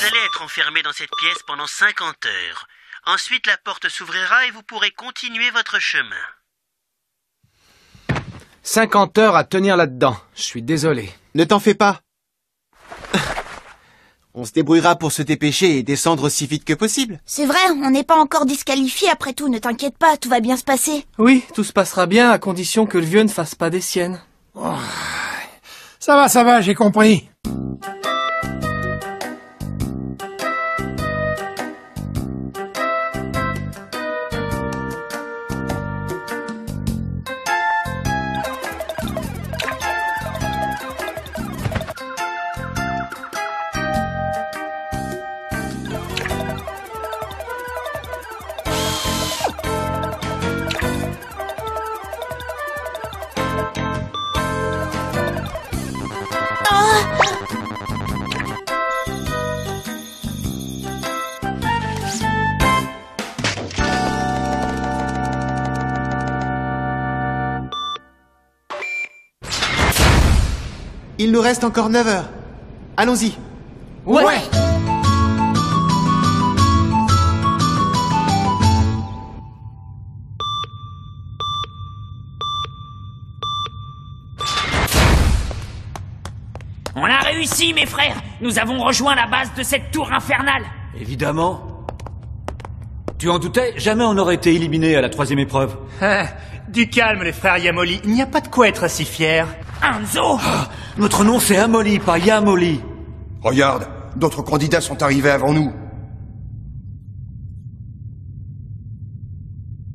Vous allez être enfermé dans cette pièce pendant 50 heures. Ensuite, la porte s'ouvrira et vous pourrez continuer votre chemin. 50 heures à tenir là-dedans. Je suis désolé. Ne t'en fais pas. On se débrouillera pour se dépêcher et descendre aussi vite que possible. C'est vrai, on n'est pas encore disqualifié après tout, ne t'inquiète pas, tout va bien se passer. Oui, tout se passera bien à condition que le vieux ne fasse pas des siennes. Oh. Ça va, j'ai compris. Il nous reste encore 9 heures. Allons-y. Ouais. On a réussi, mes frères. Nous avons rejoint la base de cette tour infernale. Évidemment. Tu en doutais? Jamais on n'aurait été éliminé à la 3e épreuve. Ah, du calme, les frères Yamoli. Il n'y a pas de quoi être si fier. Hanzo! Ah, notre nom c'est Amoli, pas Yamoli. Regarde, d'autres candidats sont arrivés avant nous.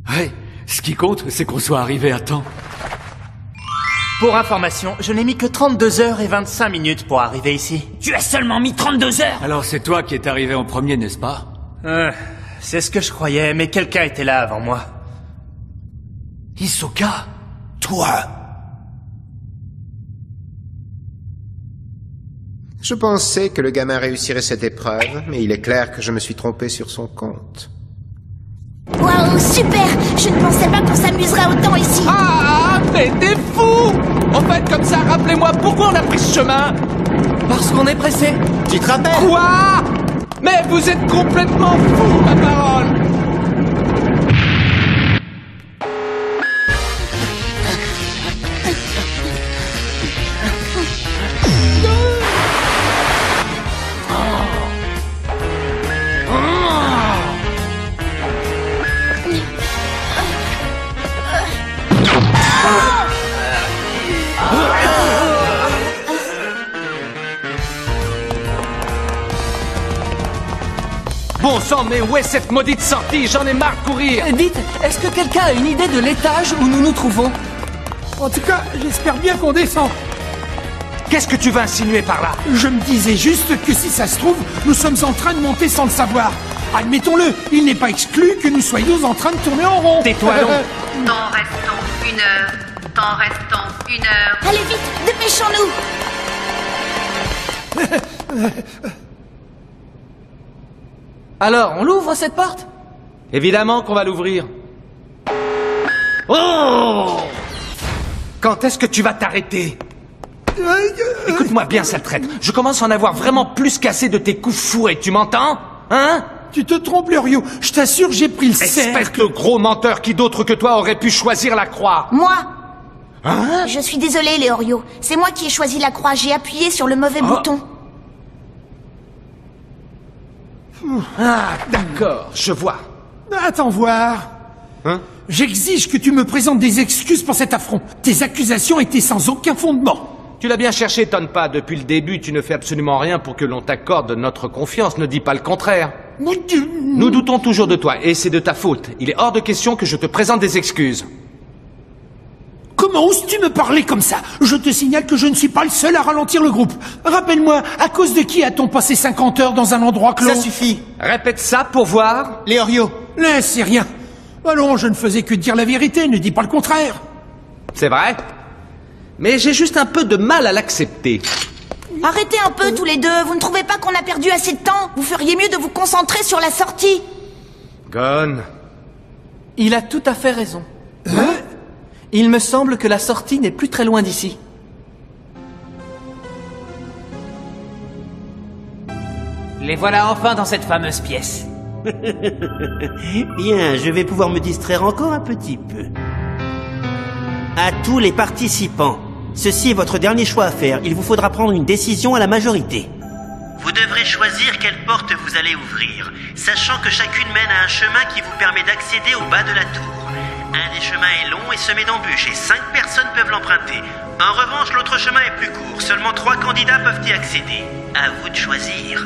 Ouais, ce qui compte, c'est qu'on soit arrivé à temps. Pour information, je n'ai mis que 32 heures et 25 minutes pour arriver ici. Tu as seulement mis 32 heures? Alors c'est toi qui es arrivé en premier, n'est-ce pas? C'est ce que je croyais, mais quelqu'un était là avant moi. Hisoka? Toi! Je pensais que le gamin réussirait cette épreuve, mais il est clair que je me suis trompé sur son compte. Waouh, super! Je ne pensais pas qu'on s'amuserait autant ici. Ah, mais t'es fou! En fait, comme ça, rappelez-moi pourquoi on a pris ce chemin. Parce qu'on est pressé. Tu te rappelles? Quoi? Mais vous êtes complètement fou, ma parole! Bon sang, mais où est cette maudite sortie? J'en ai marre de courir. Vite, est-ce que quelqu'un a une idée de l'étage où nous nous trouvons? En tout cas, j'espère bien qu'on descend. Qu'est-ce que tu veux insinuer par là? Je me disais juste que si ça se trouve, nous sommes en train de monter sans le savoir. Admettons-le, il n'est pas exclu que nous soyons en train de tourner en rond. Tais-toi donc. Temps restant 1 heure. Temps restant 1 heure. Allez vite, dépêchons-nous. Alors, on l'ouvre cette porte? Évidemment qu'on va l'ouvrir. Oh! Quand est-ce que tu vas t'arrêter? Écoute-moi bien, sale traite. Je commence à en avoir vraiment plus qu'assez de tes coups fourrés, tu m'entends? Hein? Tu te trompes, Lerio. Je t'assure, j'ai pris le cercle. Espèce de gros menteur, qui d'autre que toi aurait pu choisir la croix? Moi. Hein? Je suis désolée, Léorio. C'est moi qui ai choisi la croix. J'ai appuyé sur le mauvais bouton. Ah, d'accord, je vois. Attends voir. Hein? J'exige que tu me présentes des excuses pour cet affront. Tes accusations étaient sans aucun fondement. Tu l'as bien cherché, tonne pas. Depuis le début, tu ne fais absolument rien pour que l'on t'accorde notre confiance. Ne dis pas le contraire. Nous doutons toujours de toi, et c'est de ta faute. Il est hors de question que je te présente des excuses. Comment oses-tu me parler comme ça? Je te signale que je ne suis pas le seul à ralentir le groupe. Rappelle-moi, à cause de qui a-t-on passé 50 heures dans un endroit clos? Ça suffit. Répète ça pour voir. Léorio. C'est rien. Allons, je ne faisais que dire la vérité, ne dis pas le contraire. C'est vrai. Mais j'ai juste un peu de mal à l'accepter. Arrêtez un peu tous les deux, vous ne trouvez pas qu'on a perdu assez de temps? Vous feriez mieux de vous concentrer sur la sortie. Gon. Il a tout à fait raison. Il me semble que la sortie n'est plus très loin d'ici. Les voilà enfin dans cette fameuse pièce. Bien, je vais pouvoir me distraire encore un petit peu. À tous les participants, ceci est votre dernier choix à faire. Il vous faudra prendre une décision à la majorité. Vous devrez choisir quelle porte vous allez ouvrir, sachant que chacune mène à un chemin qui vous permet d'accéder au bas de la tour. Un des chemins est long et semé d'embûches et 5 personnes peuvent l'emprunter. En revanche, l'autre chemin est plus court. Seulement 3 candidats peuvent y accéder. À vous de choisir.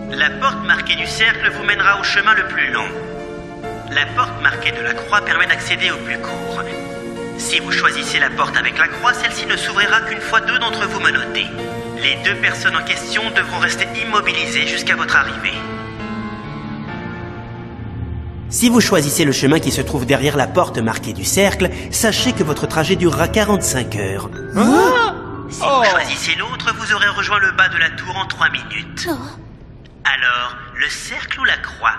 La porte marquée du cercle vous mènera au chemin le plus long. La porte marquée de la croix permet d'accéder au plus court. Si vous choisissez la porte avec la croix, celle-ci ne s'ouvrira qu'une fois 2 d'entre vous menottés. Les 2 personnes en question devront rester immobilisées jusqu'à votre arrivée. Si vous choisissez le chemin qui se trouve derrière la porte marquée du cercle, sachez que votre trajet durera 45 heures. Si vous choisissez l'autre, vous aurez rejoint le bas de la tour en 3 minutes. Alors, le cercle ou la croix?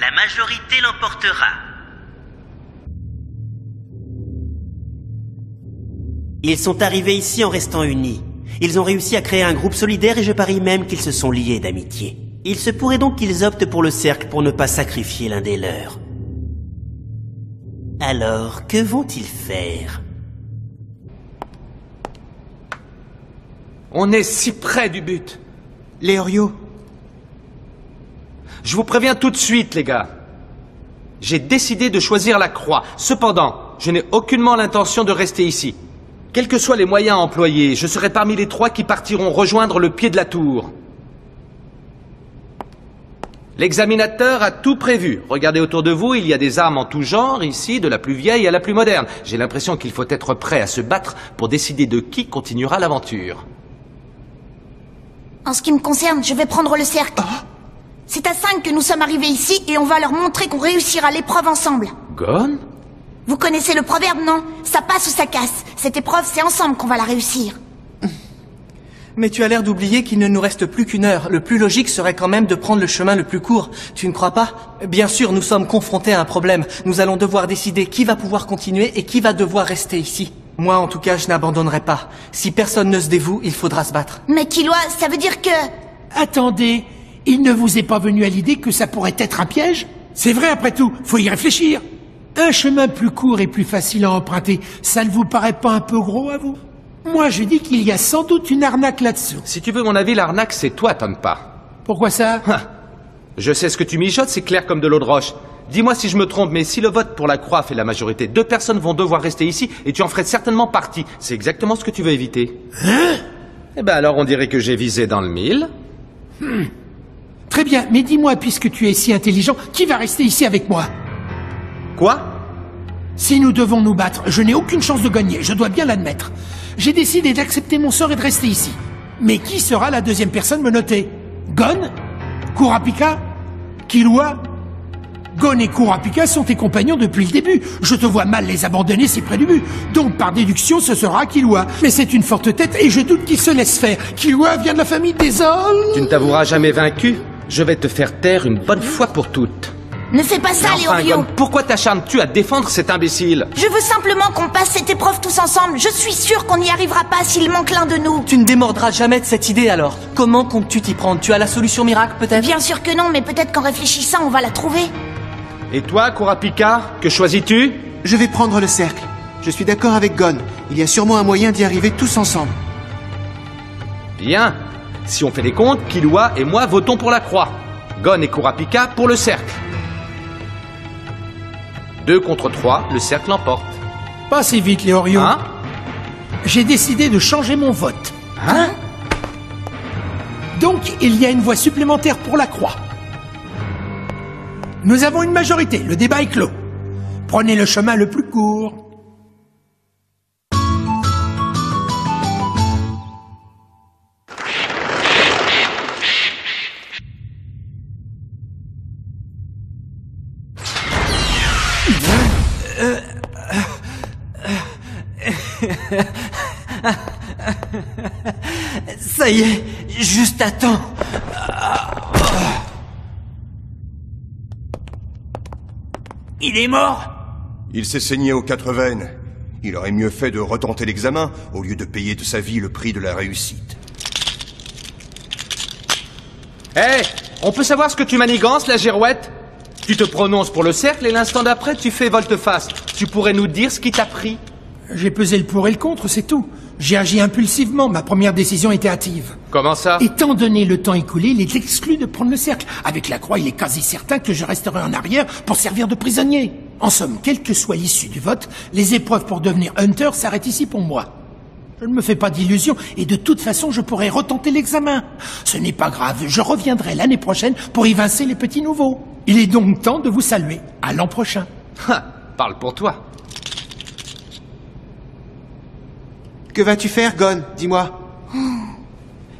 La majorité l'emportera. Ils sont arrivés ici en restant unis. Ils ont réussi à créer un groupe solidaire et je parie même qu'ils se sont liés d'amitié. Il se pourrait donc qu'ils optent pour le cercle pour ne pas sacrifier l'un des leurs. Alors, que vont-ils faire? On est si près du but. Léorio. Je vous préviens tout de suite, les gars. J'ai décidé de choisir la croix. Cependant, je n'ai aucunement l'intention de rester ici. Quels que soient les moyens employés, je serai parmi les 3 qui partiront rejoindre le pied de la tour. L'examinateur a tout prévu. Regardez autour de vous, il y a des armes en tout genre, ici, de la plus vieille à la plus moderne. J'ai l'impression qu'il faut être prêt à se battre pour décider de qui continuera l'aventure. En ce qui me concerne, je vais prendre le cercle. C'est à 5 que nous sommes arrivés ici et on va leur montrer qu'on réussira l'épreuve ensemble. Gon? Vous connaissez le proverbe, non? Ça passe ou ça casse. Cette épreuve, c'est ensemble qu'on va la réussir. Mais tu as l'air d'oublier qu'il ne nous reste plus qu'1 heure. Le plus logique serait quand même de prendre le chemin le plus court. Tu ne crois pas? Bien sûr, nous sommes confrontés à un problème. Nous allons devoir décider qui va pouvoir continuer et qui va devoir rester ici. Moi, en tout cas, je n'abandonnerai pas. Si personne ne se dévoue, il faudra se battre. Mais Killua, ça veut dire que... Attendez, il ne vous est pas venu à l'idée que ça pourrait être un piège? C'est vrai après tout, faut y réfléchir. Un chemin plus court et plus facile à emprunter, ça ne vous paraît pas un peu gros à vous? Moi, je dis qu'il y a sans doute une arnaque là-dessous. Si tu veux mon avis, l'arnaque, c'est toi, Tonpa. Pourquoi ça? Je sais ce que tu mijotes, c'est clair comme de l'eau de roche. Dis-moi si je me trompe, mais si le vote pour la croix fait la majorité, 2 personnes vont devoir rester ici et tu en ferais certainement partie. C'est exactement ce que tu veux éviter. Hein? Eh ben alors on dirait que j'ai visé dans le mille. Très bien, mais dis-moi, puisque tu es si intelligent, qui va rester ici avec moi? Quoi? Si nous devons nous battre, je n'ai aucune chance de gagner, je dois bien l'admettre. J'ai décidé d'accepter mon sort et de rester ici. Mais qui sera la 2e personne menotée? Gon? Kurapika? Killua? Gon et Kurapika sont tes compagnons depuis le début. Je te vois mal les abandonner si près du but. Donc par déduction, ce sera Killua. Mais c'est une forte tête et je doute qu'il se laisse faire. Killua vient de la famille des Ol. Tu ne t'avoueras jamais vaincu? Je vais te faire taire une bonne fois pour toutes. Ne fais pas ça, Léorio. Gon, pourquoi t'acharnes-tu à défendre cet imbécile? Je veux simplement qu'on passe cette épreuve tous ensemble. Je suis sûr qu'on n'y arrivera pas s'il manque l'un de nous. Tu ne démordras jamais de cette idée alors. Comment comptes-tu t'y prendre? Tu as la solution miracle peut-être? Bien sûr que non, mais peut-être qu'en réfléchissant, on va la trouver. Et toi, Kurapika, que choisis-tu? Je vais prendre le cercle. Je suis d'accord avec Gon. Il y a sûrement un moyen d'y arriver tous ensemble. Bien. Si on fait les comptes, Killua et moi votons pour la croix. Gon et Kurapika pour le cercle. 2 contre 3, le cercle l'emporte. Pas si vite, Léorio. Hein? J'ai décidé de changer mon vote. Hein? Donc, il y a une voix supplémentaire pour la croix. Nous avons une majorité, le débat est clos. Prenez le chemin le plus court. Ça y est, juste à temps. Il est mort? Il s'est saigné aux 4 veines. Il aurait mieux fait de retenter l'examen au lieu de payer de sa vie le prix de la réussite. Hé, On peut savoir ce que tu manigances, la girouette? Tu te prononces pour le cercle et l'instant d'après, tu fais volte-face. Tu pourrais nous dire ce qui t'a pris? J'ai pesé le pour et le contre, c'est tout. J'ai agi impulsivement, ma première décision était hâtive. Comment ça? Étant donné le temps écoulé, il est exclu de prendre le cercle. Avec la croix, il est quasi certain que je resterai en arrière pour servir de prisonnier. En somme, quelle que soit l'issue du vote, les épreuves pour devenir Hunter s'arrêtent ici pour moi. Je ne me fais pas d'illusions, et de toute façon, je pourrai retenter l'examen. Ce n'est pas grave, je reviendrai l'année prochaine pour évincer les petits nouveaux. Il est donc temps de vous saluer. À l'an prochain. Parle pour toi. Que vas-tu faire, Gon? Dis-moi.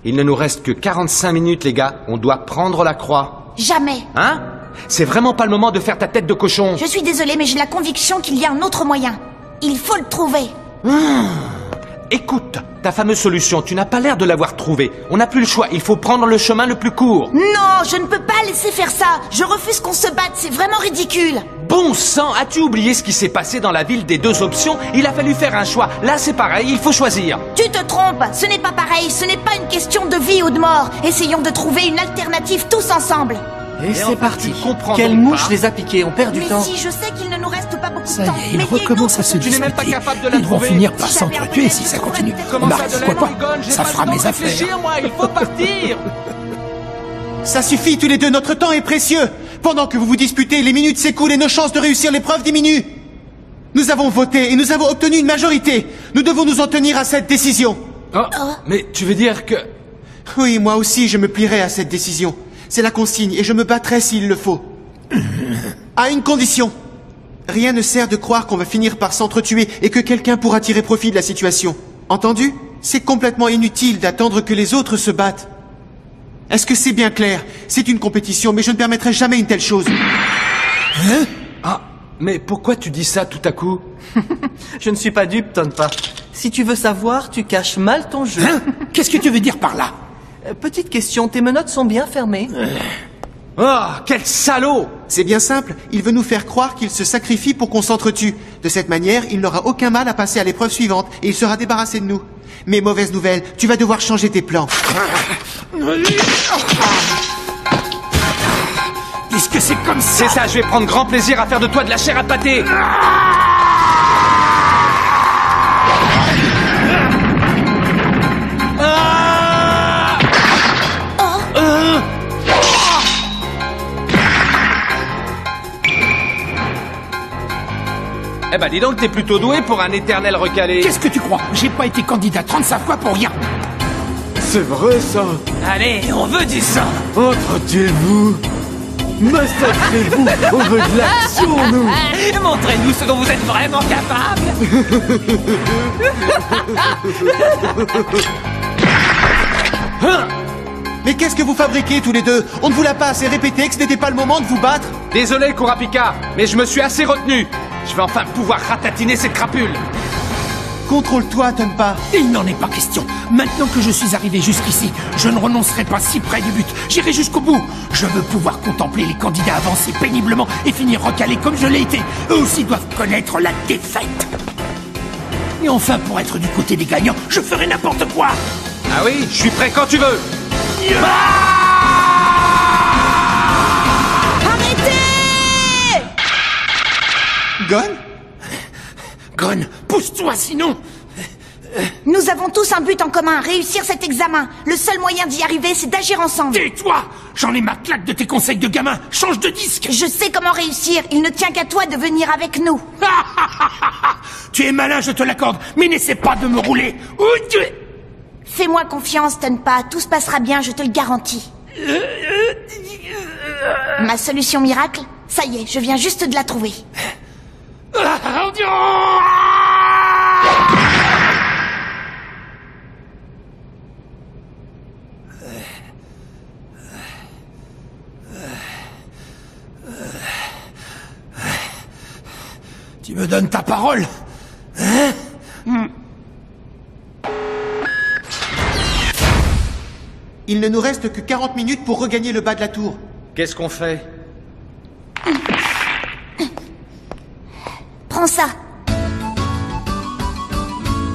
Il ne nous reste que 45 minutes, les gars. On doit prendre la croix. Jamais. Hein? C'est vraiment pas le moment de faire ta tête de cochon. Je suis désolée, mais j'ai la conviction qu'il y a un autre moyen. Il faut le trouver. Écoute, ta fameuse solution, tu n'as pas l'air de l'avoir trouvée. On n'a plus le choix, il faut prendre le chemin le plus court. Non, je ne peux pas laisser faire ça. Je refuse qu'on se batte, c'est vraiment ridicule. Bon sang, as-tu oublié ce qui s'est passé dans la ville des deux options? Il a fallu faire un choix. Là, c'est pareil, il faut choisir. Tu te trompes, ce n'est pas pareil, ce n'est pas une question de vie ou de mort. Essayons de trouver une alternative tous ensemble. Et c'est parti. Quelle mouche les a piqués? On perd du temps. Mais si, je sais qu'il ne nous reste pas beaucoup de Ça temps. y est, ils recommencent à se Tu n'es même pas disputer. capable de la Ils vont trouver. finir par s'entretuer si ça continue. Comment ça, Remarque, de quoi, Gon? J'ai ça pas fera le temps mes de réfléchir, affaires. moi, il faut partir. Ça suffit tous les deux, notre temps est précieux. Pendant que vous vous disputez, les minutes s'écoulent et nos chances de réussir l'épreuve diminuent. Nous avons voté et nous avons obtenu une majorité. Nous devons nous en tenir à cette décision. Oh, mais tu veux dire que... Oui, moi aussi, je me plierai à cette décision. C'est la consigne et je me battrai s'il le faut. À une condition. Rien ne sert de croire qu'on va finir par s'entretuer et que quelqu'un pourra tirer profit de la situation. Entendu? C'est complètement inutile d'attendre que les autres se battent. Est-ce que c'est bien clair? C'est une compétition, mais je ne permettrai jamais une telle chose. Hein? Ah, mais pourquoi tu dis ça tout à coup? Je ne suis pas dupe, Tonpa. Si tu veux savoir, tu caches mal ton jeu. Hein? Qu'est-ce que tu veux dire par là? Petite question, tes menottes sont bien fermées. Oh, quel salaud! C'est bien simple, il veut nous faire croire qu'il se sacrifie pour qu'on s'entretue. De cette manière, il n'aura aucun mal à passer à l'épreuve suivante et il sera débarrassé de nous. Mais mauvaise nouvelle, tu vas devoir changer tes plans. Puisque c'est comme ça... C'est ça, je vais prendre grand plaisir à faire de toi de la chair à pâté. Eh ben dis donc, t'es plutôt doué pour un éternel recalé. Qu'est-ce que tu crois? J'ai pas été candidat 35 fois pour rien. C'est vrai ça. Allez, on veut du sang. Entretez-vous. Massacrez-vous. On veut de l'action, nous. Montrez-nous ce dont vous êtes vraiment capable. Mais qu'est-ce que vous fabriquez tous les deux? On ne vous l'a pas assez répété que ce n'était pas le moment de vous battre? Désolé, Kurapika, mais je me suis assez retenu. Je vais enfin pouvoir ratatiner cette crapule. Contrôle-toi, Tonpa. Il n'en est pas question. Maintenant que je suis arrivé jusqu'ici, je ne renoncerai pas si près du but. J'irai jusqu'au bout. Je veux pouvoir contempler les candidats avancer péniblement et finir recalé comme je l'ai été. Eux aussi doivent connaître la défaite. Et enfin, pour être du côté des gagnants, je ferai n'importe quoi. Ah oui, je suis prêt quand tu veux. Arrêtez! Gon? Gon, pousse-toi sinon. Nous avons tous un but en commun, réussir cet examen. Le seul moyen d'y arriver, c'est d'agir ensemble. Tais-toi! J'en ai ma claque de tes conseils de gamin. Change de disque. Je sais comment réussir. Il ne tient qu'à toi de venir avec nous. Tu es malin, je te l'accorde, mais n'essaie pas de me rouler. Fais-moi confiance, Tonpa. Tout se passera bien, je te le garantis. Ma solution miracle? Ça y est, je viens juste de la trouver. Tu me donnes ta parole? Hein? Il ne nous reste que 40 minutes pour regagner le bas de la tour. Qu'est-ce qu'on fait? Prends ça.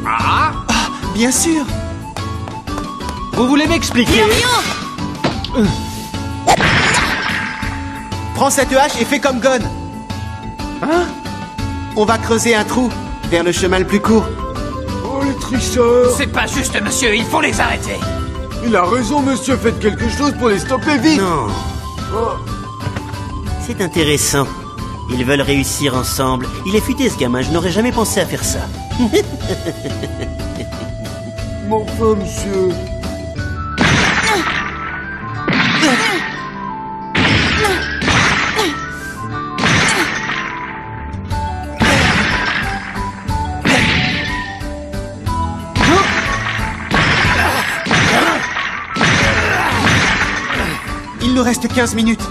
Ah, bien sûr. Vous voulez m'expliquer? Prends cette hache et fais comme Gon. Hein? On va creuser un trou vers le chemin le plus court. Oh, les tricheurs! C'est pas juste, monsieur, il faut les arrêter. Il a raison, monsieur, faites quelque chose pour les stopper vite! Non. Oh. C'est intéressant. Ils veulent réussir ensemble. Il est futé ce gamin, je n'aurais jamais pensé à faire ça. Mais enfin, monsieur... Il nous reste 15 minutes.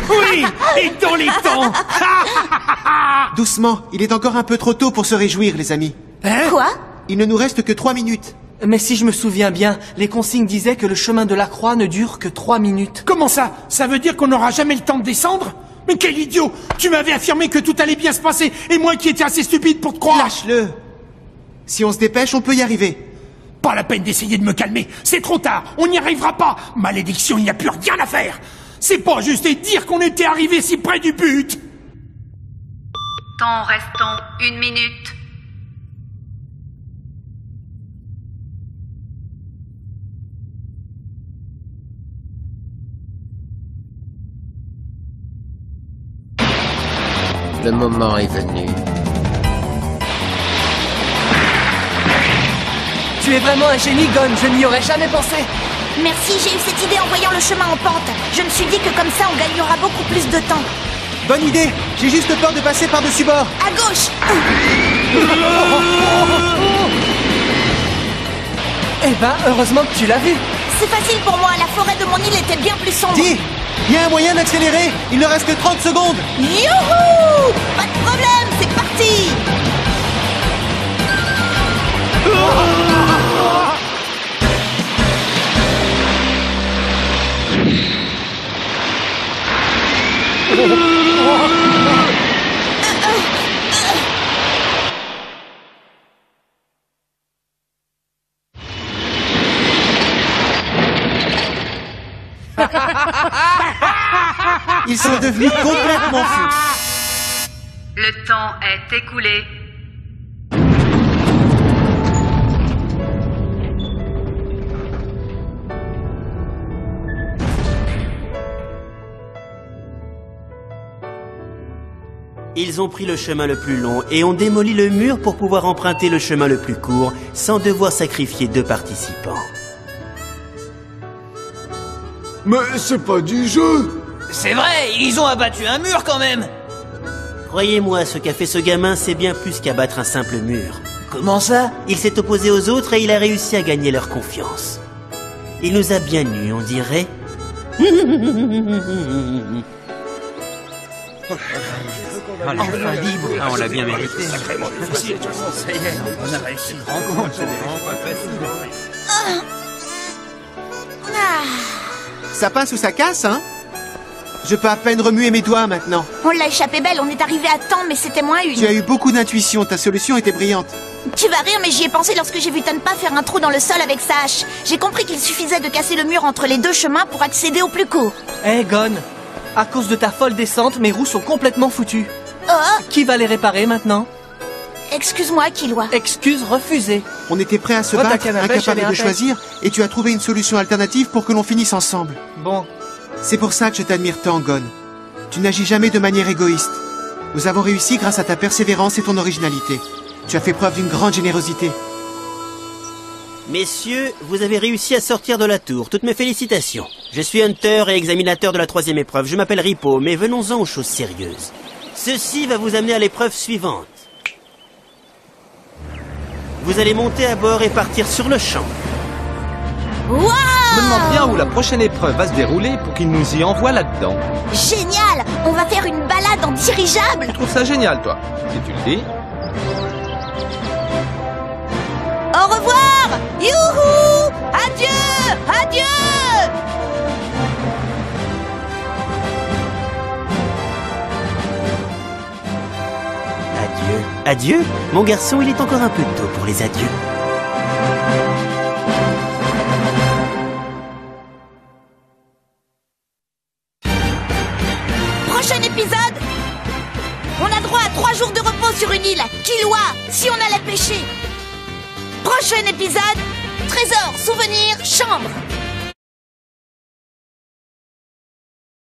Oui, et dans les temps. Doucement, il est encore un peu trop tôt pour se réjouir, les amis. Hein? Quoi? Il ne nous reste que 3 minutes. Mais si je me souviens bien, les consignes disaient que le chemin de la croix ne dure que 3 minutes. Comment ça? Ça veut dire qu'on n'aura jamais le temps de descendre? Mais quel idiot! Tu m'avais affirmé que tout allait bien se passer, et moi qui étais assez stupide pour te croire! Lâche-le! Si on se dépêche, on peut y arriver. Pas la peine d'essayer de me calmer, c'est trop tard, on n'y arrivera pas! Malédiction, il n'y a plus rien à faire! C'est pas juste et dire qu'on était arrivé si près du but! Temps restant 1 minute. Le moment est venu. Tu es vraiment un génie, Gon, je n'y aurais jamais pensé. Merci, j'ai eu cette idée en voyant le chemin en pente. Je me suis dit que comme ça, on gagnera beaucoup plus de temps. Bonne idée! J'ai juste peur de passer par-dessus bord. À gauche! Eh ben, heureusement que tu l'as vu. C'est facile pour moi, la forêt de mon île était bien plus sombre. Dis! Il y a un moyen d'accélérer! Il ne reste que 30 secondes! Youhou! Pas de problème, c'est parti! Ils sont devenus complètement fous. Le temps est écoulé. Ils ont pris le chemin le plus long et ont démoli le mur pour pouvoir emprunter le chemin le plus court sans devoir sacrifier 2 participants. Mais c'est pas du jeu! C'est vrai, ils ont abattu un mur quand même. Croyez-moi, ce qu'a fait ce gamin, c'est bien plus qu'abattre un simple mur. Comment ça? Il s'est opposé aux autres et il a réussi à gagner leur confiance. Il nous a bien nus, on dirait. Enfin libre. Ah, on l'a bien mérité. Ça y est, on a réussi. Ça passe ou ça casse, hein? Je peux à peine remuer mes doigts maintenant. On l'a échappé belle, on est arrivé à temps, mais c'était moins une. Tu as eu beaucoup d'intuition, ta solution était brillante. Tu vas rire, mais j'y ai pensé lorsque j'ai vu Tonpa faire un trou dans le sol avec sa hache. J'ai compris qu'il suffisait de casser le mur entre les 2 chemins pour accéder au plus court. Eh, Gon, à cause de ta folle descente, mes roues sont complètement foutues. Oh! Qui va les réparer maintenant? Excuse-moi, Killua. Excuse refusée. On était prêts à se Toi, ta battre, canne à pêche, incapables elle est de choisir, et tu as trouvé une solution alternative pour que l'on finisse ensemble. Bon. C'est pour ça que je t'admire tant, Gon. Tu n'agis jamais de manière égoïste. Nous avons réussi grâce à ta persévérance et ton originalité. Tu as fait preuve d'une grande générosité. Messieurs, vous avez réussi à sortir de la tour. Toutes mes félicitations. Je suis Hunter et examinateur de la 3e épreuve. Je m'appelle Ripo, mais venons-en aux choses sérieuses. Ceci va vous amener à l'épreuve suivante. Vous allez monter à bord et partir sur le champ. Wow! Je me demande bien où la prochaine épreuve va se dérouler pour qu'il nous y envoie là-dedans. Génial! On va faire une balade en dirigeable! Tu trouves ça génial, toi? Si tu le dis. Au revoir! Youhou! Adieu! Adieu! Adieu. Adieu? Mon garçon, il est encore un peu tôt pour les adieux. Prochain épisode! On a droit à 3 jours de repos sur une île, Killua, si on allait pêcher. Prochain épisode, trésor, souvenir, chambre.